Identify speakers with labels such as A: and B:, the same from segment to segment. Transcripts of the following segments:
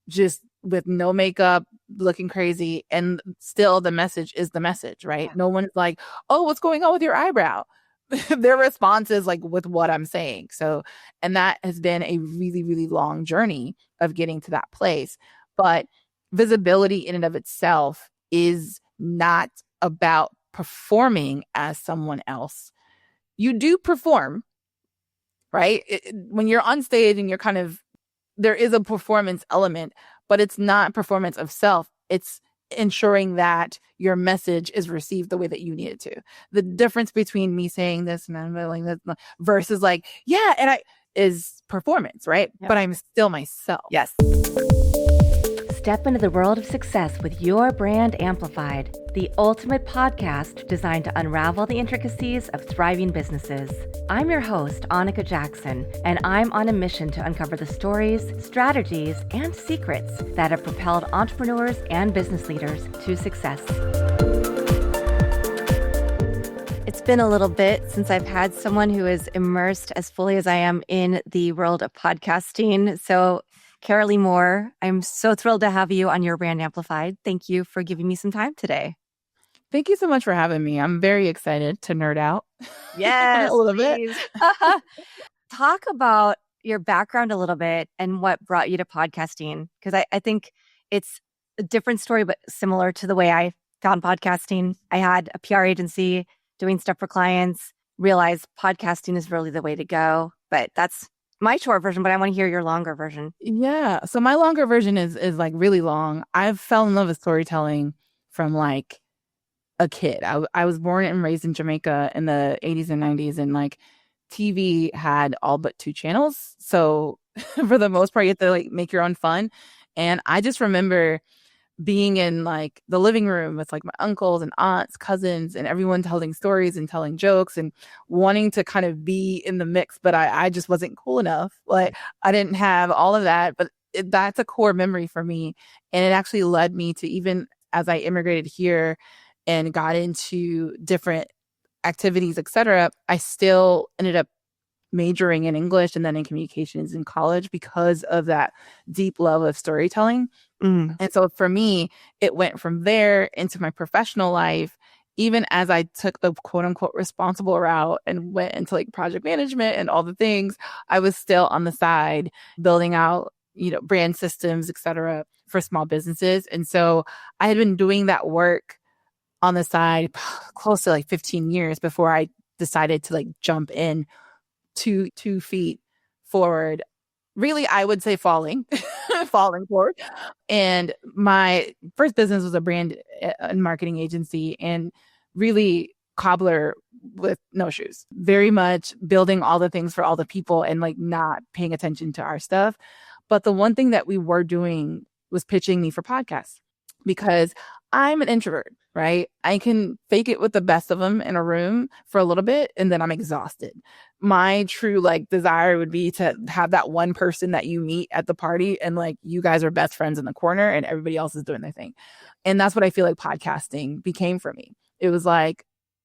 A: just with no makeup, looking crazy. And still the message is the message, right?
B: Yeah.
A: No one's like, oh, what's going on with your eyebrow? Their response is like with what I'm saying. So, and that has been a really, really long journey of getting to that place. But visibility in and of itself is not about performing as someone else. You do perform, right? When you're on stage and you're kind of, there is a performance element, but it's not performance of self. It's ensuring that your message is received the way that you need it to. The difference between me saying this and I'm like this versus like, yeah, and I is performance, right?
B: Yep.
A: But I'm still myself.
B: Yes. Step into the world of success with Your Brand Amplified, the ultimate podcast designed to unravel the intricacies of thriving businesses. I'm your host, Annika Jackson, and I'm on a mission to uncover the stories, strategies, and secrets that have propelled entrepreneurs and business leaders to success. It's been a little bit since I've had someone who is immersed as fully as I am in the world of podcasting. So Carrolee Moore, I'm so thrilled to have you on Your Brand Amplified. Thank you for giving me some time today.
A: Thank you so much for having me. I'm very excited to nerd out.
B: Yes,
A: a little
B: please.
A: bit.
B: Talk about your background a little bit and what brought you to podcasting. Because I think it's a different story, but similar to the way I found podcasting. I had a PR agency doing stuff for clients, realized podcasting is really the way to go. But that's my short version, but I want to hear your longer version.
A: Yeah. So my longer version is like really long. I fell in love with storytelling from like a kid. I was born and raised in Jamaica in the 80s and 90s, and like TV had all but 2 channels. So for the most part, you have to like make your own fun. And I just remember being in like the living room with like my uncles and aunts, cousins, and everyone telling stories and telling jokes and wanting to kind of be in the mix. But I just wasn't cool enough. Like I didn't have all of that, but that's a core memory for me. And it actually led me to, even as I immigrated here and got into different activities, etc., I still ended up majoring in English and then in communications in college because of that deep love of storytelling. And so for me, it went from there into my professional life. Even as I took the quote unquote responsible route and went into like project management and all the things, I was still on the side building out, brand systems, etc., for small businesses. And so I had been doing that work on the side close to like 15 years before I decided to like jump in 2 feet forward. Really, I would say falling forward. And my first business was a brand and marketing agency, and really cobbler with no shoes, very much building all the things for all the people and like not paying attention to our stuff. But the one thing that we were doing was pitching me for podcasts, because I'm an introvert, right? I can fake it with the best of them in a room for a little bit and then I'm exhausted. My true like desire would be to have that one person that you meet at the party and like you guys are best friends in the corner and everybody else is doing their thing. And that's what I feel like podcasting became for me. It was like,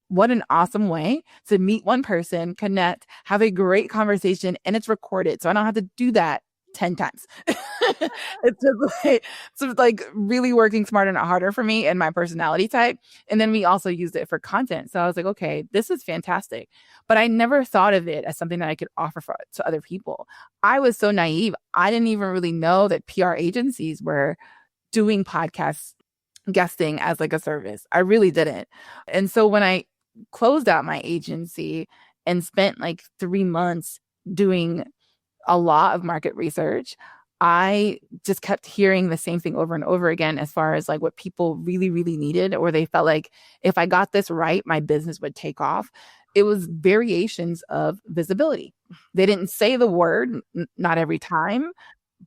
A: what an awesome way to meet one person, connect, have a great conversation, and it's recorded. So I don't have to do that 10 times. It's just like really working smarter and harder for me and my personality type. And then we also used it for content. So I was like, okay, this is fantastic. But I never thought of it as something that I could offer to other people. I was so naive. I didn't even really know that PR agencies were doing podcast guesting as like a service. I really didn't. And so when I closed out my agency and spent like 3 months doing a lot of market research, I just kept hearing the same thing over and over again as far as like what people really, really needed, or they felt like if I got this right, my business would take off. It was variations of visibility. They didn't say the word, not every time,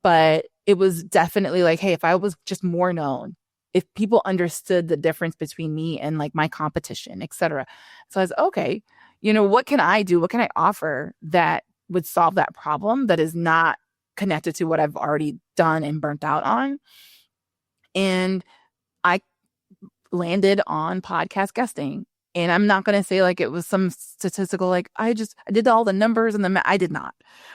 A: but it was definitely like, hey, if I was just more known, if people understood the difference between me and like my competition, etc. So I was, okay, what can I do? What can I offer that would solve that problem that is not connected to what I've already done and burnt out on? And I landed on podcast guesting. And I'm not going to say like it was some statistical, like I did all the numbers and I did not.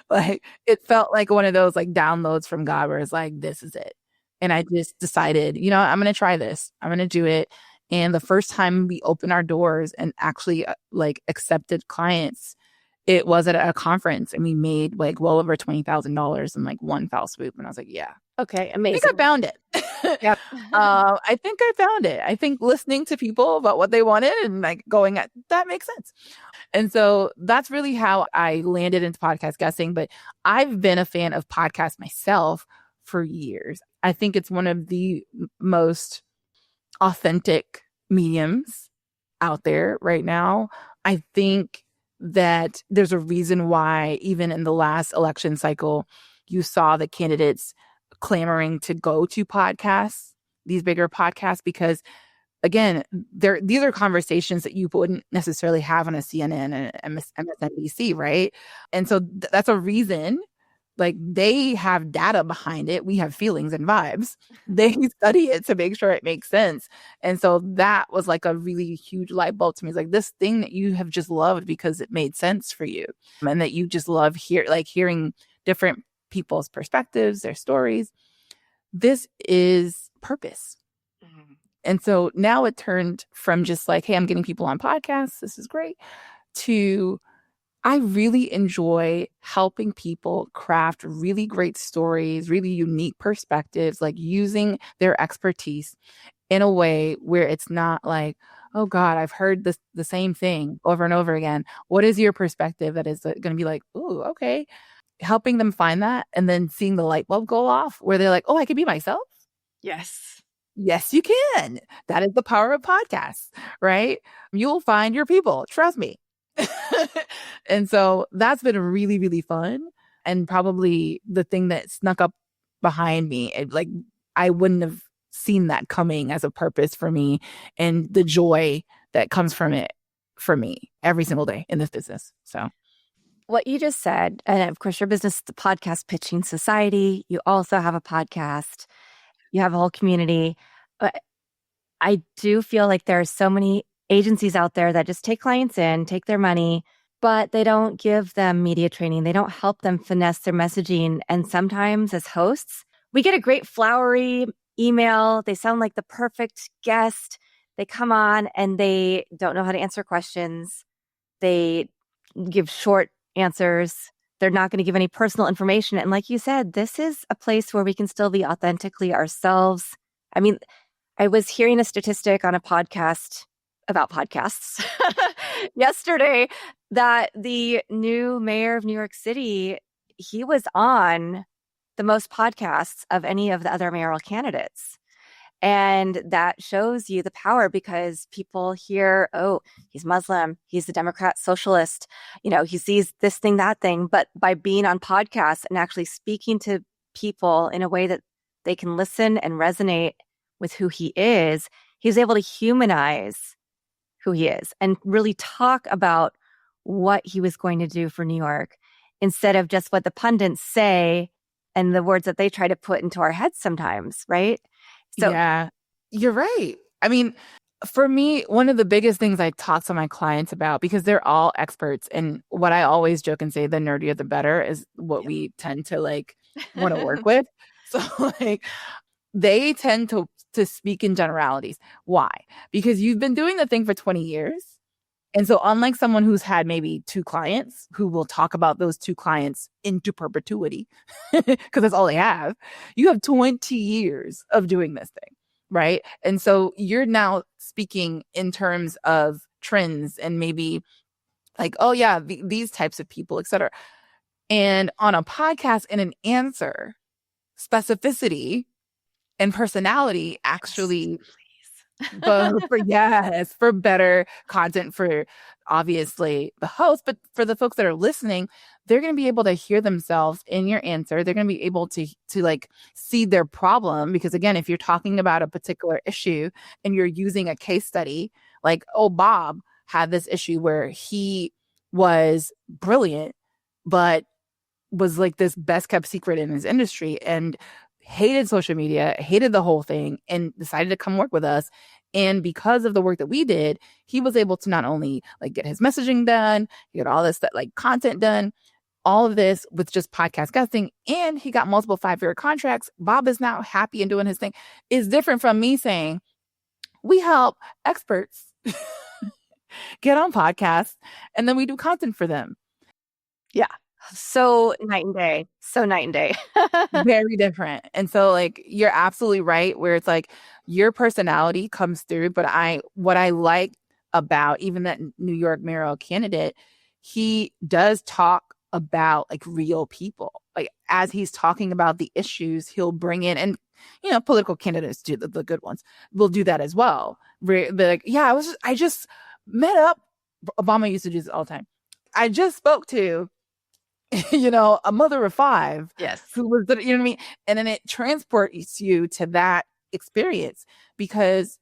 A: Like it felt like one of those like downloads from God where it's like, this is it. And I just decided, I'm going to try this. I'm going to do it. And the first time we opened our doors and actually like accepted clients, it was at a conference, and we made like well over $20,000 in like one foul swoop. And I was like, yeah,
B: Okay,
A: I think
B: amazing.
A: I found it.
B: Yep.
A: I think I found it. I think listening to people about what they wanted and like going at that makes sense. And so that's really how I landed into podcast guesting. But I've been a fan of podcasts myself for years. I think it's one of the most authentic mediums out there right now. I think that there's a reason why, even in the last election cycle, you saw the candidates clamoring to go to podcasts, these bigger podcasts, because again, these are conversations that you wouldn't necessarily have on a CNN and MSNBC, right? And so that's a reason. Like, they have data behind it. We have feelings and vibes. They study it to make sure it makes sense. And so that was like a really huge light bulb to me. It's like this thing that you have just loved because it made sense for you, and that you just love hearing different people's perspectives, their stories. This is purpose. And so now it turned from just like, hey, I'm getting people on podcasts, this is great, to I really enjoy helping people craft really great stories, really unique perspectives, like using their expertise in a way where it's not like, oh God, I've heard the same thing over and over again. What is your perspective that is going to be like, ooh, okay. Helping them find that, and then seeing the light bulb go off where they're like, oh, I can be myself.
B: Yes.
A: Yes, you can. That is the power of podcasts, right? You'll find your people. Trust me. And so that's been really, really fun. And probably the thing that snuck up behind me, like I wouldn't have seen that coming as a purpose for me, and the joy that comes from it for me every single day in this business. So
B: what you just said, and of course, your business is the Podcast Pitching Society. You also have a podcast. You have a whole community. But I do feel like there are so many agencies out there that just take clients in, take their money, but they don't give them media training. They don't help them finesse their messaging. And sometimes as hosts, we get a great flowery email. They sound like the perfect guest. They come on and they don't know how to answer questions. They give short answers. They're not going to give any personal information. And like you said, this is a place where we can still be authentically ourselves. I mean, I was hearing a statistic on a podcast about podcasts yesterday that the new mayor of New York City, he was on the most podcasts of any of the other mayoral candidates. And that shows you the power, because people hear, oh, he's Muslim, he's a Democrat socialist, he sees this thing, that thing. But by being on podcasts and actually speaking to people in a way that they can listen and resonate with who he is, he's able to humanize who he is and really talk about what he was going to do for New York, instead of just what the pundits say and the words that they try to put into our heads sometimes, right? So,
A: yeah, you're right. I mean, for me, one of the biggest things I talk to my clients about, because they're all experts, and what I always joke and say, the nerdier the better is what we tend to like want to work with. So like they tend to speak in generalities. Why? Because you've been doing the thing for 20 years. And so unlike someone who's had maybe 2 clients who will talk about those 2 clients into perpetuity, because that's all they have, you have 20 years of doing this thing, right? And so you're now speaking in terms of trends and maybe like, oh yeah, these types of people, et cetera. And on a podcast, in an answer, specificity and personality actually but for better content, for obviously the host, but for the folks that are listening, they're going to be able to hear themselves in your answer. They're going to be able to like see their problem, because again, if you're talking about a particular issue and you're using a case study, like, oh, Bob had this issue where he was brilliant, but was like this best kept secret in his industry and hated social media, hated the whole thing, and decided to come work with us. And because of the work that we did, he was able to not only like get his messaging done, get all this like content done, all of this with just podcast guesting, and he got multiple 5-figure contracts. Bob is now happy and doing his thing. Is different from me saying, we help experts get on podcasts and then we do content for them.
B: Yeah. So night and day. So night and day.
A: Very different. And so like you're absolutely right where it's like your personality comes through, but what I like about even that New York mayoral candidate, he does talk about like real people. Like as he's talking about the issues, he'll bring in, and political candidates do the good ones will do that as well. They're like, yeah, I just met up. Obama used to do this all the time. I just spoke to a mother of 5.
B: Yes.
A: Who was, you know what I mean? And then it transports you to that experience because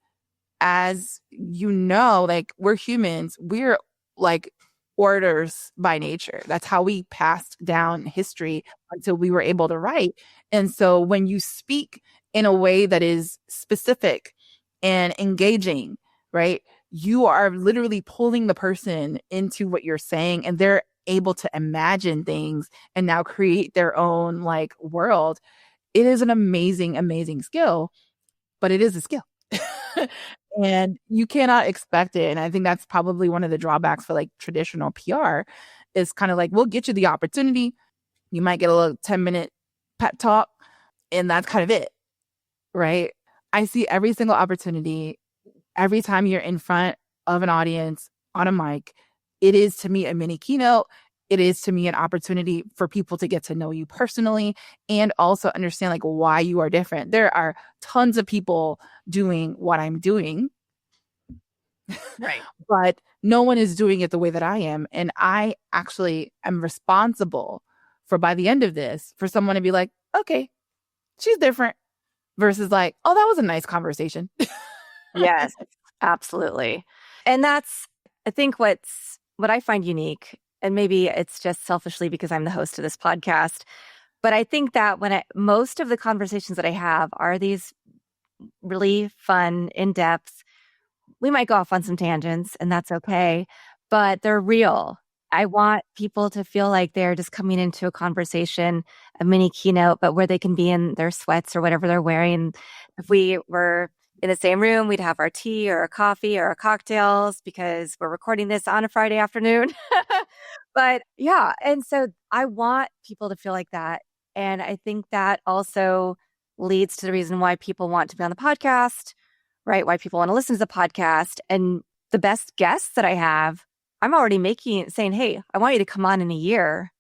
A: as like we're humans, we're like orators by nature. That's how we passed down history until we were able to write. And so when you speak in a way that is specific and engaging, right? You are literally pulling the person into what you're saying, and they're able to imagine things and now create their own like world. It is an amazing, amazing skill, but it is a skill. And you cannot expect it. And I think that's probably one of the drawbacks for like traditional PR is kind of like, we'll get you the opportunity. You might get a little 10-minute pep talk and that's kind of it. Right. I see every single opportunity every time you're in front of an audience on a mic. It is to me a mini keynote. It is to me an opportunity for people to get to know you personally and also understand like why you are different. There are tons of people doing what I'm doing.
B: Right.
A: But no one is doing it the way that I am. And I actually am responsible for by the end of this, for someone to be like, okay, she's different versus like, oh, that was a nice conversation.
B: Yes, absolutely. And that's, I think what I find unique, and maybe it's just selfishly because I'm the host of this podcast, but I think that most of the conversations that I have are these really fun, in-depth, we might go off on some tangents and that's okay, but they're real. I want people to feel like they're just coming into a conversation, a mini keynote, but where they can be in their sweats or whatever they're wearing. If we were in the same room, we'd have our tea or a coffee or our cocktails because we're recording this on a Friday afternoon. But yeah, and so I want people to feel like that. And I think that also leads to the reason why people want to be on the podcast, right? Why people want to listen to the podcast. And the best guests that I have, I'm already saying, hey, I want you to come on in a year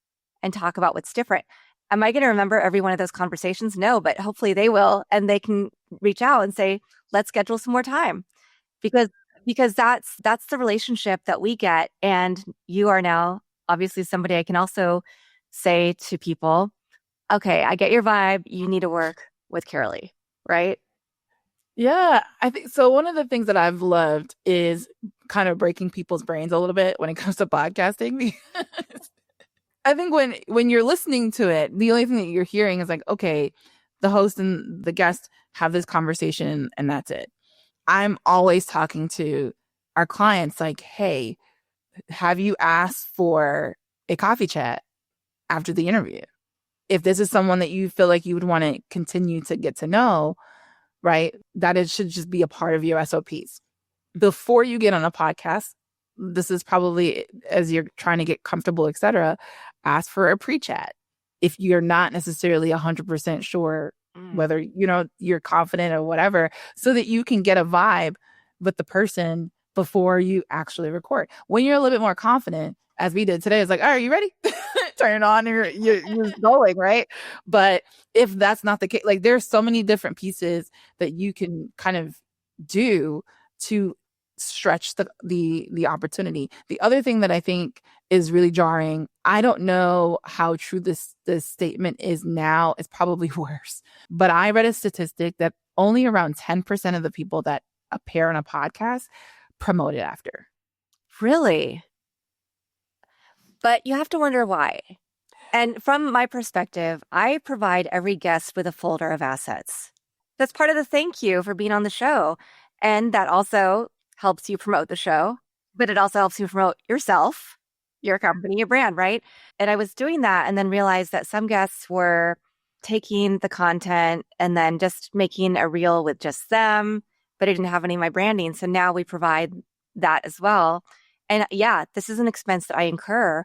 B: and talk about what's different. Am I going to remember every one of those conversations? No, but hopefully they will. And they can reach out and say, let's schedule some more time because that's the relationship that we get. And you are now obviously somebody I can also say to people, okay, I get your vibe. You need to work with Carrolee, right?
A: Yeah, I think so. One of the things that I've loved is kind of breaking people's brains a little bit when it comes to podcasting. I think when you're listening to it, the only thing that you're hearing is like, okay, the host and the guest have this conversation and that's it. I'm always talking to our clients like, hey, have you asked for a coffee chat after the interview? If this is someone that you feel like you would want to continue to get to know, right, that it should just be a part of your SOPs. Before you get on a podcast, this is probably as you're trying to get comfortable, etc., ask for a pre-chat. If you're not necessarily 100% sure whether, you're confident or whatever, so that you can get a vibe with the person before you actually record. When you're a little bit more confident, as we did today, it's like, all right, you ready? Turn it on and you're going, right? But if that's not the case, like there's so many different pieces that you can kind of do to stretch the opportunity. The other thing that I think is really jarring, I don't know how true this statement is now. It's probably worse. But I read a statistic that only around 10% of the people that appear on a podcast promote it after.
B: Really? But you have to wonder why. And from my perspective, I provide every guest with a folder of assets. That's part of the thank you for being on the show. And that also helps you promote the show, but it also helps you promote yourself, your company, your brand, right? And I was doing that and then realized that some guests were taking the content and then just making a reel with just them, but it didn't have any of my branding. So now we provide that as well. And yeah, this is an expense that I incur,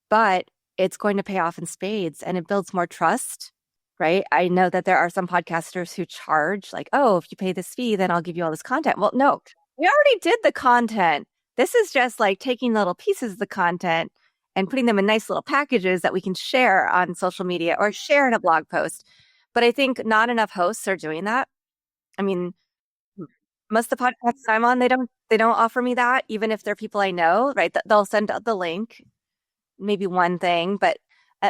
B: but it's going to pay off in spades and it builds more trust, right? I know that there are some podcasters who charge like, oh, if you pay this fee, then I'll give you all this content. Well, no, we already did the content. This is just like taking little pieces of the content and putting them in nice little packages that we can share on social media or share in a blog post. But I think not enough hosts are doing that. I mean, most of the podcasts I'm on, they don't offer me that, even if they're people I know, right? They'll send out the link, maybe one thing, but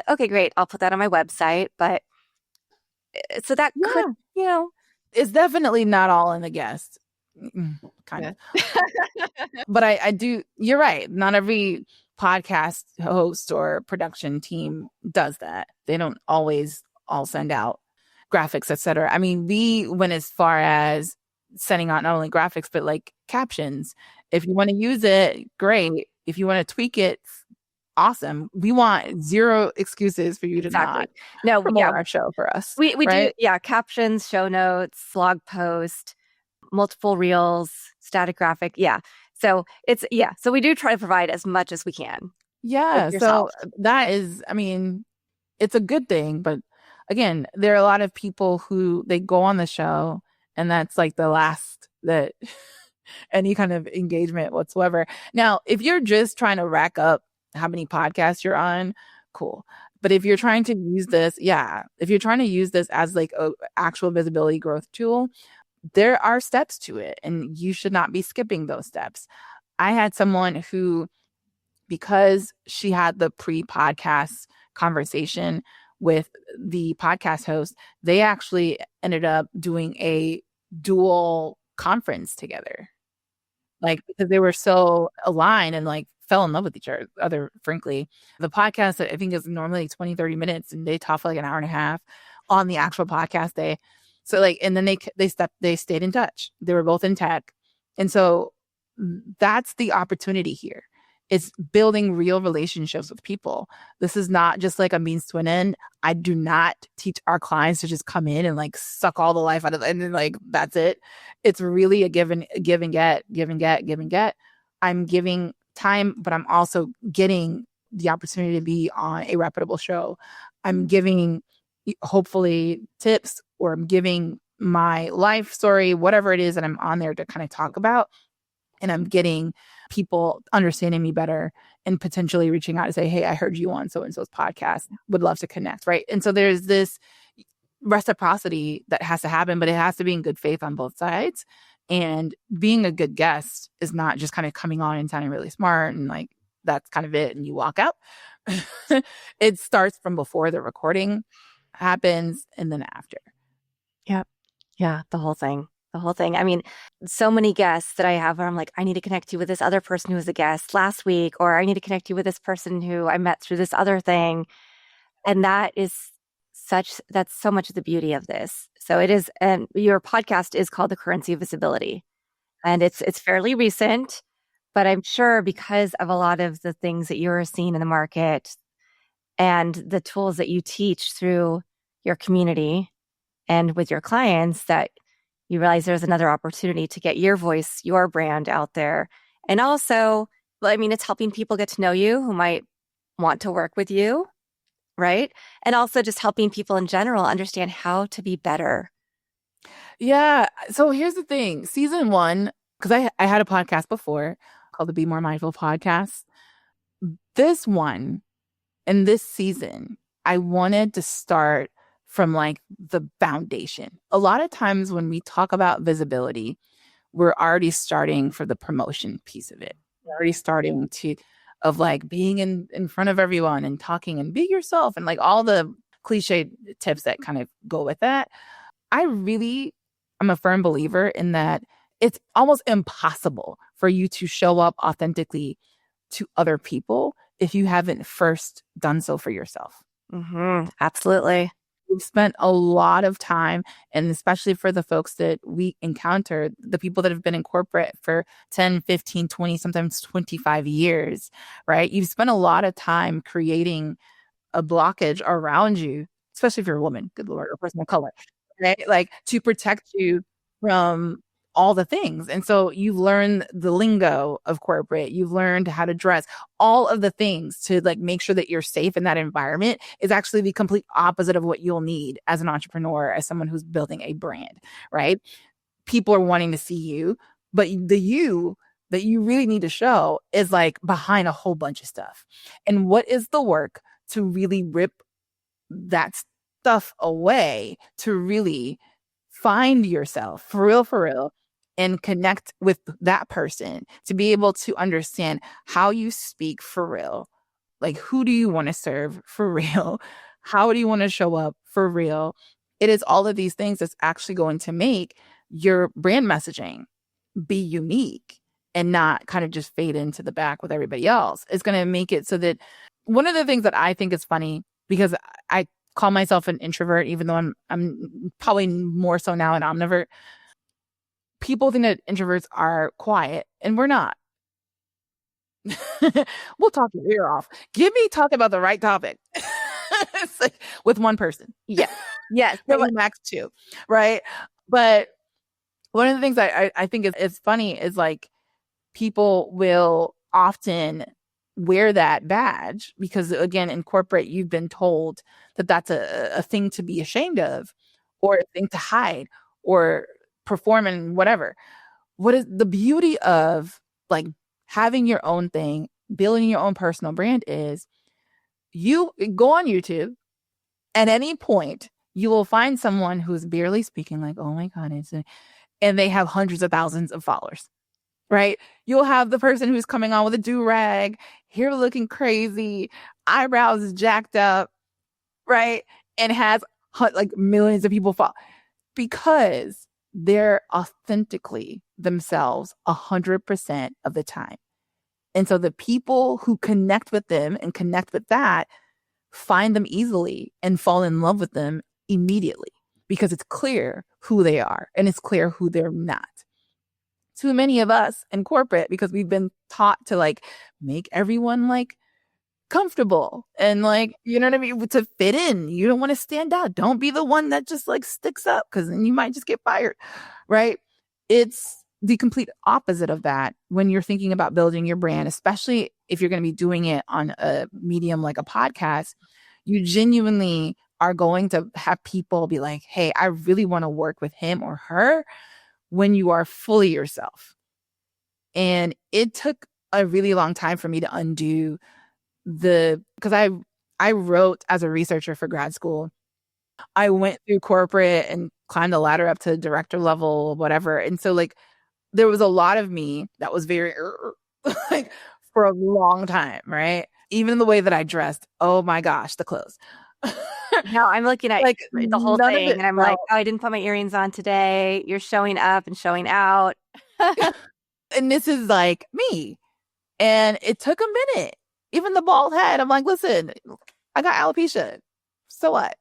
B: okay, great. I'll put that on my website. But so that could,
A: Yeah. It's definitely not all in the guest. Kind of. But I do, you're right. Not every podcast host or production team does that. They don't always all send out graphics, etc. I mean, we went as far as sending out not only graphics, but like captions. If you want to use it, great. If you want to tweak it, awesome. We want zero excuses for you to not promote our show for us.
B: We
A: right?
B: do, captions, show notes, blog post, multiple reels, static graphic. Yeah. So so we do try to provide as much as we can.
A: Yeah. So that is, I mean, it's a good thing. But again, there are a lot of people who they go on the show and that's like the last that any kind of engagement whatsoever. Now, if you're just trying to rack up how many podcasts you're on, cool. But if you're trying to use this, if you're trying to use this as like a actual visibility growth tool, there are steps to it and you should not be skipping those steps. I had someone who, because she had the pre-podcast conversation with the podcast host, they actually ended up doing a dual conference together. Like, because they were so aligned and like fell in love with each other, frankly. The podcast, I think, is normally 20, 30 minutes and they talk for like an hour and a half on the actual podcast day. So like, and then they stayed in touch. They were both in tech. And so that's the opportunity here. It's building real relationships with people. This is not just like a means to an end. I do not teach our clients to just come in and like suck all the life out of it and then like that's it. It's really a give and get. I'm giving time, but I'm also getting the opportunity to be on a reputable show. I'm giving hopefully tips, or I'm giving my life story, whatever it is that I'm on there to kind of talk about. And I'm getting people understanding me better and potentially reaching out to say, hey, I heard you on so-and-so's podcast. Would love to connect, right? And so there's this reciprocity that has to happen, but it has to be in good faith on both sides. And being a good guest is not just kind of coming on and sounding really smart and like, that's kind of it. And you walk out. It starts from before the recording happens and then after.
B: Yep. Yeah. The whole thing. I mean, so many guests that I have where I'm like, I need to connect you with this other person who was a guest last week, or I need to connect you with this person who I met through this other thing. And that's so much of the beauty of this. So it is, and your podcast is called The Currency of Visibility. And it's fairly recent, but I'm sure because of a lot of the things that you're seeing in the market and the tools that you teach through your community and with your clients, that you realize there's another opportunity to get your voice, your brand out there. And also, I mean, it's helping people get to know you who might want to work with you, right? And also just helping people in general understand how to be better.
A: Yeah. So here's the thing. Season 1, because I had a podcast before called the Be More Mindful podcast. This one, in this season, I wanted to start from like the foundation. A lot of times when we talk about visibility, we're already starting for the promotion piece of it. We're already starting of like being in front of everyone and talking and be yourself and like all the cliche tips that kind of go with that. I'm a firm believer in that it's almost impossible for you to show up authentically to other people if you haven't first done so for yourself.
B: Mm-hmm. Absolutely.
A: We've spent a lot of time, and especially for the folks that we encounter, the people that have been in corporate for 10, 15, 20, sometimes 25 years, right? You've spent a lot of time creating a blockage around you, especially if you're a woman, good Lord, or a person of color, right? Like to protect you from all the things. And so you've learned the lingo of corporate, you've learned how to dress, all of the things to like make sure that you're safe in that environment is actually the complete opposite of what you'll need as an entrepreneur, as someone who's building a brand, right? People are wanting to see you, but the you that you really need to show is like behind a whole bunch of stuff. And what is the work to really rip that stuff away, to really find yourself for real, and connect with that person, to be able to understand how you speak for real. Like, who do you want to serve for real? How do you want to show up for real? It is all of these things that's actually going to make your brand messaging be unique and not kind of just fade into the back with everybody else. It's going to make it so that one of the things that I think is funny, because I call myself an introvert, even though I'm probably more so now an omnivert. People think that introverts are quiet, and we're not. We'll talk your ear off. Give me talk about the right topic. It's like with one person.
B: Yeah. Yes.
A: Maybe max two. Right. But one of the things I think is funny is like people will often wear that badge because, again, in corporate, you've been told that that's a thing to be ashamed of, or a thing to hide, or perform in whatever. What is the beauty of like having your own thing, building your own personal brand is you go on YouTube at any point, you will find someone who's barely speaking like, oh my God, and they have hundreds of thousands of followers, right? You'll have the person who's coming on with a do-rag, hair looking crazy, eyebrows jacked up, right? And has like millions of people follow because they're authentically themselves 100% of the time. And so the people who connect with them and connect with that find them easily and fall in love with them immediately because it's clear who they are and it's clear who they're not. Too many of us in corporate, because we've been taught to like make everyone like comfortable and like, you know what I mean, to fit in. You don't want to stand out. Don't be the one that just like sticks up because then you might just get fired, right? It's the complete opposite of that when you're thinking about building your brand, especially if you're going to be doing it on a medium like a podcast. You genuinely are going to have people be like, hey, I really want to work with him or her, when you are fully yourself. And it took a really long time for me to undo because I wrote as a researcher for grad school. I went through corporate and climbed the ladder up to director level, whatever. And so like there was a lot of me that was very like for a long time, right? Even the way that I dressed, oh my gosh, the clothes.
B: Now I'm looking at
A: like
B: the whole thing and I'm like, oh, I didn't put my earrings on today. You're showing up and showing out.
A: And this is like me. And it took a minute. Even the bald head, I'm like, listen, I got alopecia. So what?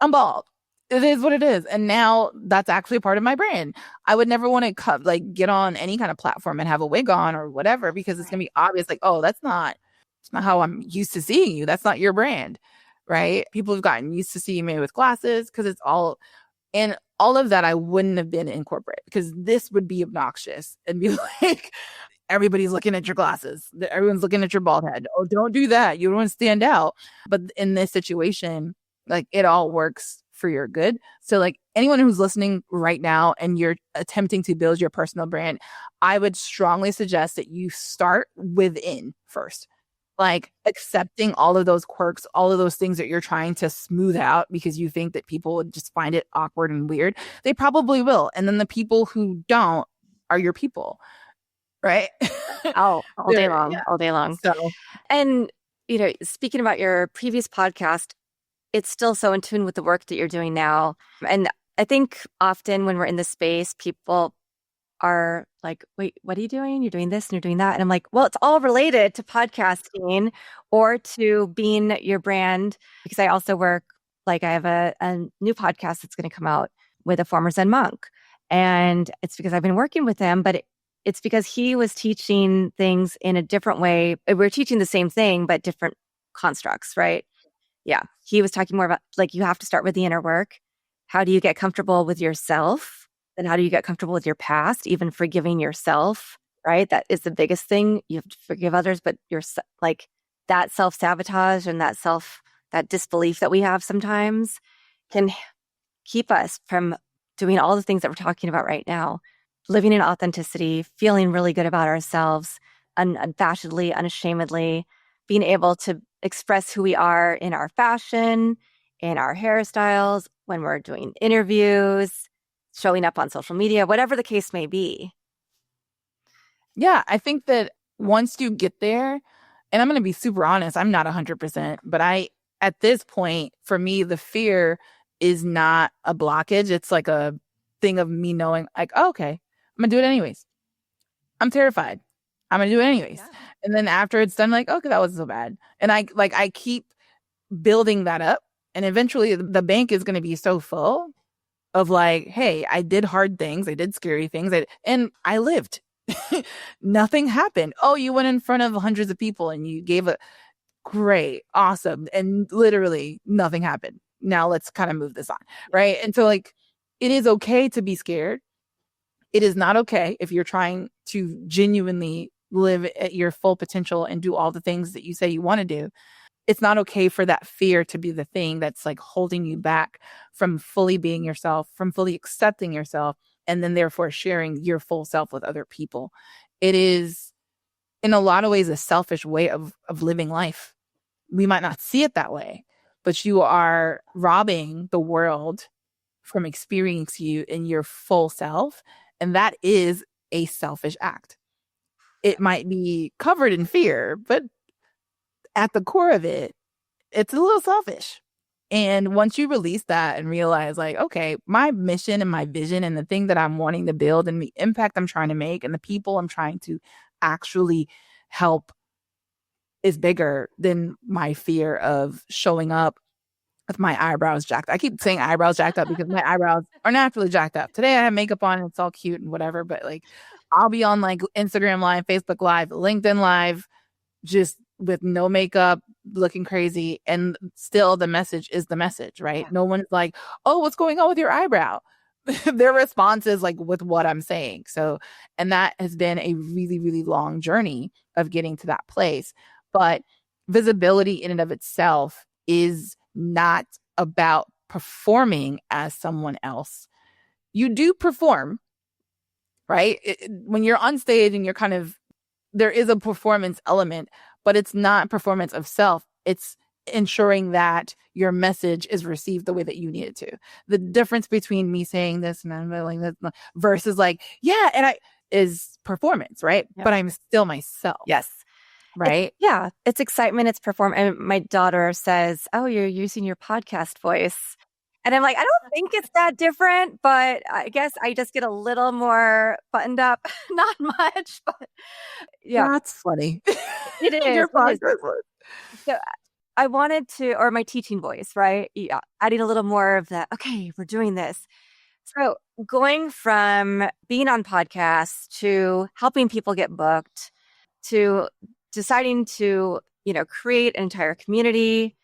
A: I'm bald. It is what it is. And now that's actually part of my brand. I would never want to get on any kind of platform and have a wig on or whatever, because it's going to be obvious like, oh, it's not how I'm used to seeing you. That's not your brand, right? People have gotten used to seeing me with glasses because it's all, and all of that I wouldn't have been in corporate because this would be obnoxious and be like, everybody's looking at your glasses. Everyone's looking at your bald head. Oh, don't do that. You don't want to stand out. But in this situation, like it all works for your good. So like anyone who's listening right now and you're attempting to build your personal brand, I would strongly suggest that you start within first. Like accepting all of those quirks, all of those things that you're trying to smooth out because you think that people would just find it awkward and weird. They probably will. And then the people who don't are your people. Right.
B: all day long, yeah. All day long.
A: So,
B: and, you know, speaking about your previous podcast, it's still so in tune with the work that you're doing now. And I think often when we're in this space, people are like, wait, what are you doing? You're doing this and you're doing that. And I'm like, well, it's all related to podcasting or to being your brand, because I also work Like I have a new podcast that's going to come out with a former Zen monk. And it's because I've been working with him, but it's because he was teaching things in a different way. We're teaching the same thing, but different constructs, right? Yeah. He was talking more about like you have to start with the inner work. How do you get comfortable with yourself? Then how do you get comfortable with your past, even forgiving yourself, right? That is the biggest thing. You have to forgive others, but you're like that self-sabotage and that disbelief that we have sometimes can keep us from doing all the things that we're talking about right now, living in authenticity, feeling really good about ourselves, unabashedly, unashamedly, being able to express who we are in our fashion, in our hairstyles, when we're doing interviews, showing up on social media, whatever the case may be.
A: Yeah, I think that once you get there, and I'm going to be super honest, I'm not 100%, but at this point, for me, the fear is not a blockage. It's like a thing of me knowing like, oh, okay, I'm going to do it anyways. I'm terrified. I'm going to do it anyways. Yeah. And then after it's done, like, okay, that wasn't so bad. And I keep building that up. And eventually the bank is going to be so full of like, hey, I did hard things. I did scary things. And I lived. Nothing happened. Oh, you went in front of hundreds of people and you gave a great, awesome. And literally nothing happened. Now let's kind of move this on. Right. And so like, it is okay to be scared. It is not okay if you're trying to genuinely live at your full potential and do all the things that you say you want to do. It's not okay for that fear to be the thing that's like holding you back from fully being yourself, from fully accepting yourself, and then therefore sharing your full self with other people. It is in a lot of ways a selfish way of living life. We might not see it that way, but you are robbing the world from experiencing you in your full self. And that is a selfish act. It might be covered in fear, but at the core of it, it's a little selfish. And once you release that and realize like, okay, my mission and my vision and the thing that I'm wanting to build and the impact I'm trying to make and the people I'm trying to actually help is bigger than my fear of showing up with my eyebrows jacked. I keep saying eyebrows jacked up because my eyebrows are naturally jacked up. Today I have makeup on and it's all cute and whatever, but like I'll be on like Instagram Live, Facebook Live, LinkedIn Live, just with no makeup, looking crazy. And still the message is the message, right? Yeah. No one's like, oh, what's going on with your eyebrow? Their response is like with what I'm saying. So, and that has been a really, really long journey of getting to that place. But visibility in and of itself is not about performing as someone else. You do perform, right? When you're on stage and you're kind of, there is a performance element, but it's not performance of self. It's ensuring that your message is received the way that you need it to. The difference between me saying this and I'm like this versus like, yeah, and I is performance, right? Yep. But I'm still myself.
B: Yes.
A: Right?
B: It's excitement, it's performance. And my daughter says, oh, you're using your podcast voice. And I'm like, I don't think it's that different, but I guess I just get a little more buttoned up. Not much, but yeah.
A: That's funny.
B: It is.
A: Your podcast voice.
B: So I wanted to, or my teaching voice, right? Yeah. Adding a little more of that. Okay, we're doing this. So going from being on podcasts to helping people get booked to deciding to, create an entire community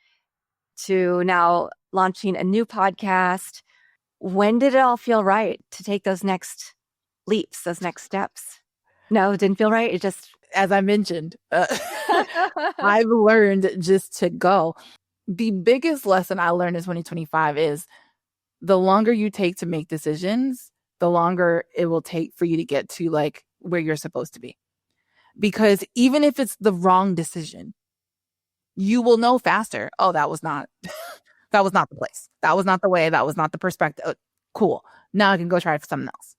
B: to now launching a new podcast. When did it all feel right to take those next leaps, those next steps? No, it didn't feel right. It just,
A: as I mentioned, I've learned just to go. The biggest lesson I learned in 2025 is the longer you take to make decisions, the longer it will take for you to get to like where you're supposed to be. Because even if it's the wrong decision, you will know faster. Oh, that was not the place. That was not the way. That was not the perspective. Cool. Now I can go try it for something else.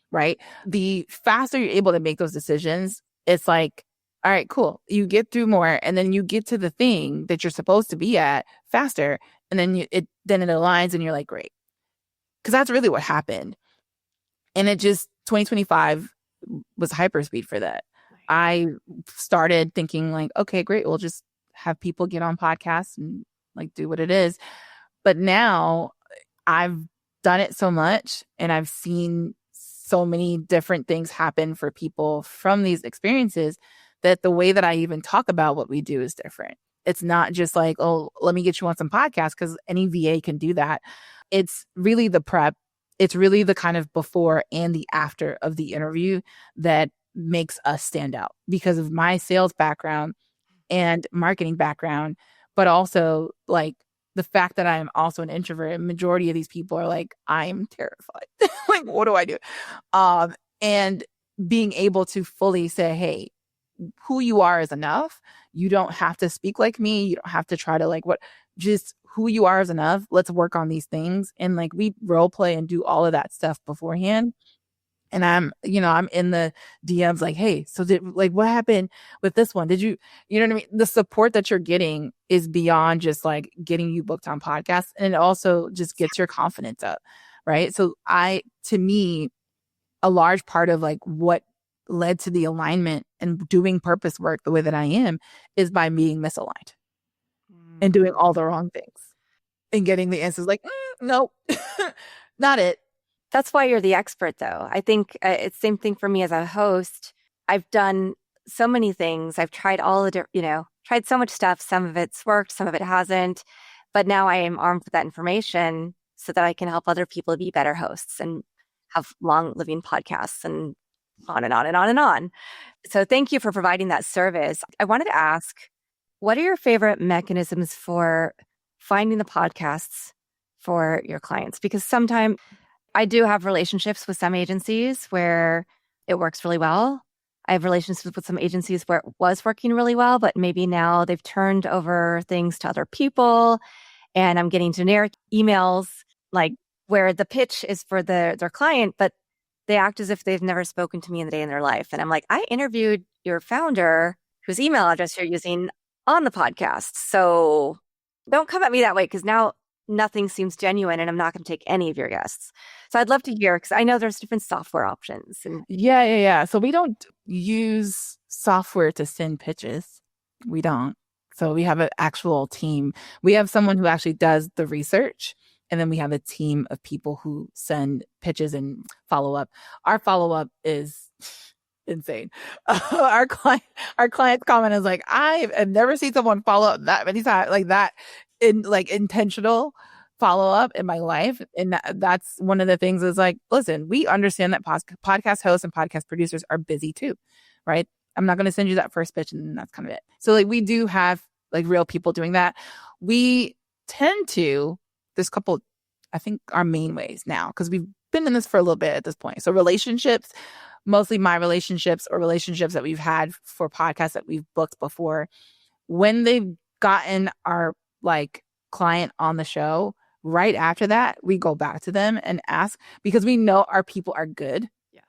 A: Right. The faster you're able to make those decisions, it's like, all right, cool. You get through more and then you get to the thing that you're supposed to be at faster. And then it aligns and you're like, great. Because that's really what happened. And 2025 was hyperspeed for that. I started thinking like, okay, great. We'll just have people get on podcasts and like do what it is. But now I've done it so much and I've seen so many different things happen for people from these experiences that the way that I even talk about what we do is different. It's not just like, oh, let me get you on some podcasts, because any VA can do that. It's really the prep. It's really the kind of before and the after of the interview that makes us stand out because of my sales background and marketing background, but also like the fact that I am also an introvert. A majority of these people are like, I'm terrified. Like, what do I do? And being able to fully say, hey, who you are is enough. You don't have to speak like me. You don't have to try to like what, just who you are is enough. Let's work on these things. And like we role play and do all of that stuff beforehand. And I'm in the DMs like, hey, so what happened with this one? Did you know what I mean? The support that you're getting is beyond just like getting you booked on podcasts. And it also just gets your confidence up. Right. So to me, a large part of like what led to the alignment and doing purpose work the way that I am is by being misaligned and doing all the wrong things and getting the answers like, no, not it.
B: That's why you're the expert, though. I think it's the same thing for me as a host. I've done so many things. I've tried tried so much stuff. Some of it's worked, some of it hasn't. But now I am armed with that information so that I can help other people be better hosts and have long living podcasts and on and on and on and on. So thank you for providing that service. I wanted to ask, what are your favorite mechanisms for finding the podcasts for your clients? Because sometimes I do have relationships with some agencies where it works really well. I have relationships with some agencies where it was working really well, but maybe now they've turned over things to other people and I'm getting generic emails like where the pitch is for their client, but they act as if they've never spoken to me in the day in their life. And I'm like, I interviewed your founder whose email address you're using on the podcast. So don't come at me that way because now nothing seems genuine and I'm not going to take any of your guests. So I'd love to hear, because I know there's different software options. And
A: Yeah. So we don't use software to send pitches. We don't. So we have an actual team. We have someone who actually does the research. And then we have a team of people who send pitches and follow up. Our follow up is insane. Our client's comment is like, I've never seen someone follow up that many times like that in like intentional follow up in my life. And that's one of the things is like, listen, we understand that podcast hosts and podcast producers are busy too, right? I'm not going to send you that first pitch and that's kind of it. So like we do have like real people doing that. We tend to, there's a couple, I think, our main ways now, because we've been in this for a little bit at this point. So relationships, mostly my relationships or relationships that we've had for podcasts that we've booked before, when they've gotten our like client on the show, right after that, we go back to them and ask, because we know our people are good.
B: Yeah.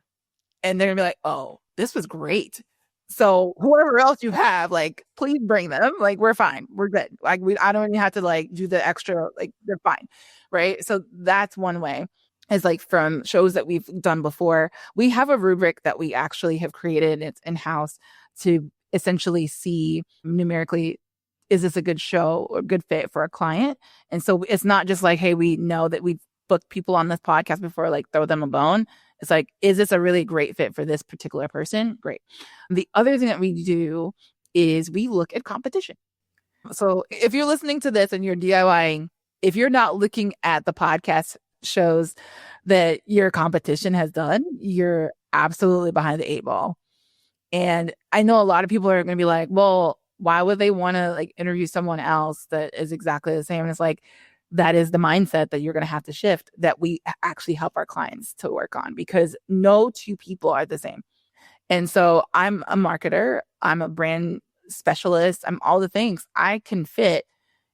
A: And they're gonna be like, oh, this was great. So whoever else you have, like, please bring them. Like, we're fine. We're good. Like, I don't even have to like do the extra, like, they're fine. Right. So that's one way, is like from shows that we've done before. We have a rubric that we actually have created. It's in-house to essentially see numerically, is this a good show or good fit for a client? And so it's not just like, hey, we know that we've booked people on this podcast before, like throw them a bone. It's like, is this a really great fit for this particular person? Great. The other thing that we do is we look at competition. So if you're listening to this and you're DIYing, if you're not looking at the podcast shows that your competition has done, you're absolutely behind the eight ball. And I know a lot of people are going to be like, well, why would they want to like interview someone else that is exactly the same? And it's like, that is the mindset that you're going to have to shift, that we actually help our clients to work on, because no two people are the same. And so I'm a marketer, I'm a brand specialist, I'm all the things. I can fit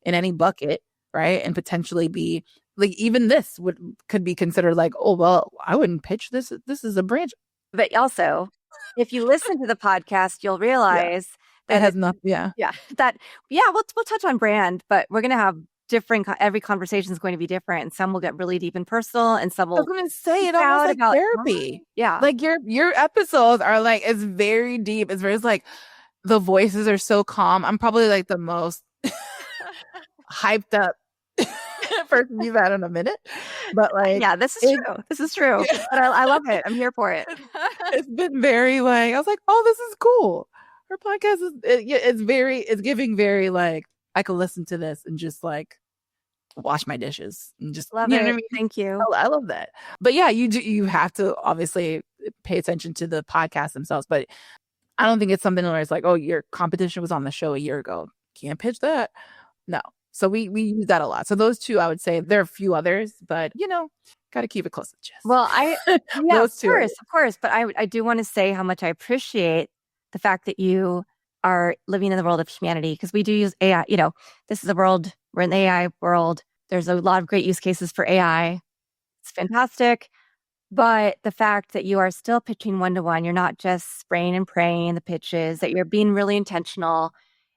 A: in any bucket, right? And potentially be like, even this could be considered like, oh, well, I wouldn't pitch this. This is a branch.
B: But also, if you listen to the podcast, you'll realize that
A: it has nothing. Yeah.
B: We'll touch on brand, but we're going to have every conversation is going to be different, and some will get really deep and personal, and some will.
A: I was going to say it almost like therapy.
B: Yeah,
A: like your episodes are like, it's very deep. It's very like the voices are so calm. I'm probably like the most hyped up person you've had in a minute. But like,
B: Yeah, this is
A: it,
B: true. This is true. But I love it. I'm here for it.
A: it's been very like, I was like, oh, this is cool. Her podcast it's giving very like, I could listen to this and just like wash my dishes and just,
B: Love
A: you know what I
B: it.
A: mean?
B: Thank you.
A: I love that. But yeah, you have to obviously pay attention to the podcasts themselves. But I don't think it's something where it's like, oh, your competition was on the show a year ago. Can't pitch that. No. So we use that a lot. So those two, I would say there are a few others, but got to keep it close to the chest.
B: Well, yeah,
A: those two.
B: Of course. But I do want to say how much I appreciate the fact that you are living in the world of humanity, because we do use AI. This is a world, we're in the AI world. There's a lot of great use cases for AI. It's fantastic. But the fact that you are still pitching one-to-one, you're not just spraying and praying the pitches, that you're being really intentional.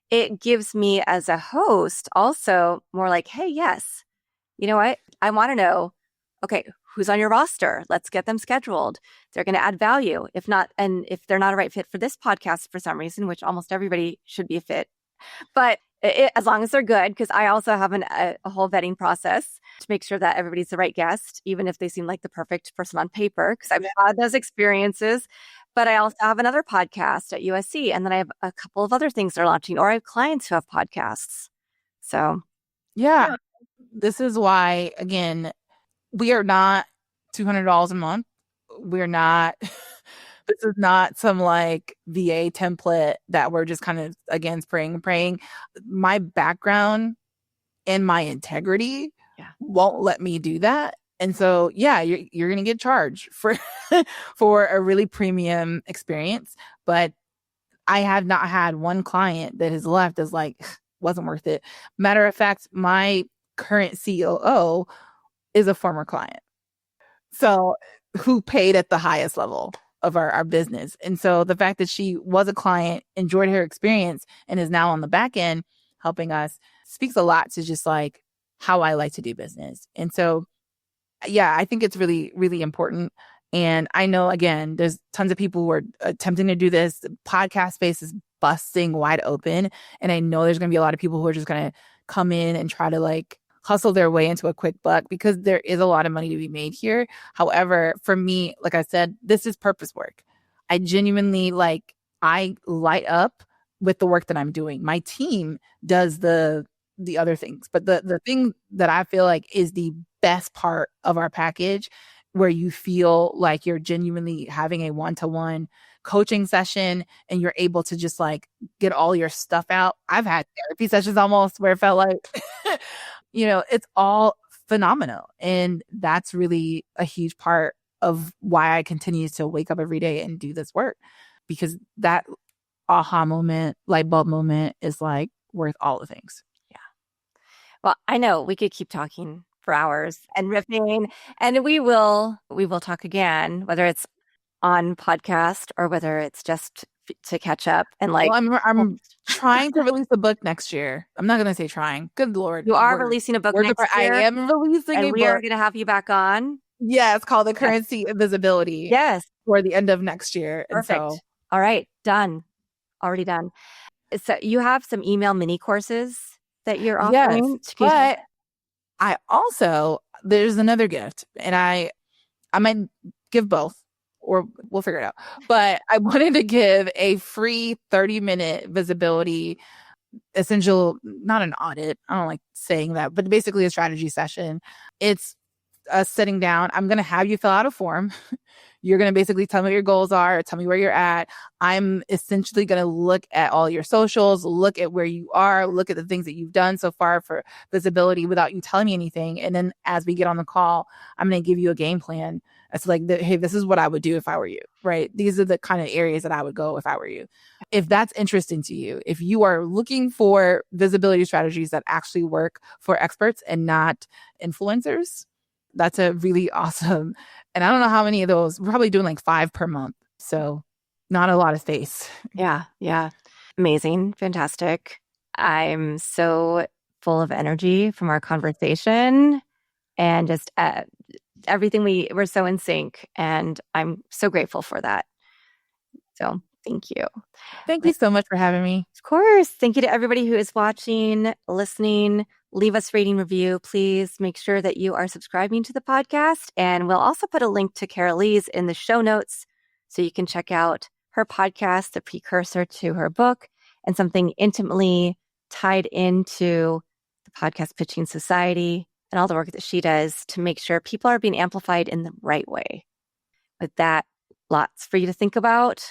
B: It gives me as a host also more like, hey, yes, you know what? I want to know, okay, who's on your roster? Let's get them scheduled. They're going to add value. If not, and if they're not a right fit for this podcast for some reason, which almost everybody should be a fit, but as long as they're good, because I also have a whole vetting process to make sure that everybody's the right guest, even if they seem like the perfect person on paper, because I've had those experiences. But I also have another podcast at USC, and then I have a couple of other things they're launching, or I have clients who have podcasts. So,
A: yeah. This is why, again, we are not $200 a month. We're not, this is not some like VA template that we're just kind of, again, spraying and praying. My background and my integrity won't let me do that. And so, yeah, you're going to get charged for, for a really premium experience. But I have not had one client that has left as like, wasn't worth it. Matter of fact, my current COO is a former client. So who paid at the highest level of our business. And so the fact that she was a client, enjoyed her experience, and is now on the back end helping us speaks a lot to just like how I like to do business. And so, yeah, I think it's really, really important. And I know, again, there's tons of people who are attempting to do this. The podcast space is busting wide open. And I know there's going to be a lot of people who are just going to come in and try to like hustle their way into a quick buck, because there is a lot of money to be made here. However, for me, like I said, this is purpose work. I genuinely I light up with the work that I'm doing. My team does the other things, but the thing that I feel like is the best part of our package, where you feel like you're genuinely having a one-to-one coaching session and you're able to just like get all your stuff out. I've had therapy sessions almost where it felt like, it's all phenomenal. And that's really a huge part of why I continue to wake up every day and do this work, because that aha moment, light bulb moment is like worth all the things.
B: Yeah. Well, I know we could keep talking for hours and riffing, and we will talk again, whether it's on podcast or whether it's just to catch up. And like,
A: well, I'm trying to release a book next year. I'm not going to say trying. Good Lord.
B: You are releasing a book next year.
A: I am releasing a book.
B: And we are going to have you back on.
A: Yeah, it's called The Currency of Visibility.
B: Yes.
A: For the end of next year.
B: Perfect.
A: And so,
B: all right. Done. Already done. So you have some email mini courses that you're offering?
A: Yes, but I also, there's another gift, and I might give both, or we'll figure it out. But I wanted to give a free 30-minute visibility essential, not an audit. I don't like saying that, but basically a strategy session. It's us sitting down. I'm going to have you fill out a form. You're going to basically tell me what your goals are, tell me where you're at. I'm essentially going to look at all your socials, look at where you are, look at the things that you've done so far for visibility without you telling me anything. And then as we get on the call, I'm going to give you a game plan. It's like, hey, this is what I would do if I were you, right? These are the kind of areas that I would go if I were you. If that's interesting to you, if you are looking for visibility strategies that actually work for experts and not influencers, that's a really awesome. And I don't know how many of those. We're probably doing like 5 per month. So not a lot of space.
B: Yeah. Yeah. Amazing. Fantastic. I'm so full of energy from our conversation, and just everything we're so in sync, and I'm so grateful for that. So Thank you.
A: Thank you so much for having me.
B: Of course. Thank you to everybody who is watching, listening. Leave us a rating review. Please make sure that you are subscribing to the podcast. And we'll also put a link to Carrolee's in the show notes so you can check out her podcast, the precursor to her book, and something intimately tied into the Podcast Pitching Society and all the work that she does to make sure people are being amplified in the right way. With that, lots for you to think about.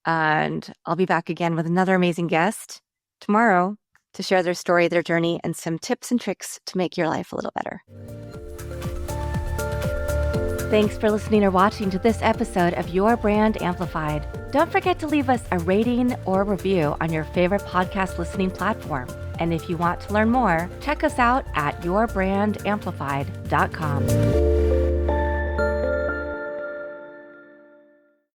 B: And I'll be back again with another amazing guest tomorrow to share their story, their journey, and some tips and tricks to make your life a little better. Thanks for listening or watching to this episode of Your Brand Amplified. Don't forget to leave us a rating or review on your favorite podcast listening platform. And if you want to learn more, check us out at yourbrandamplified.com.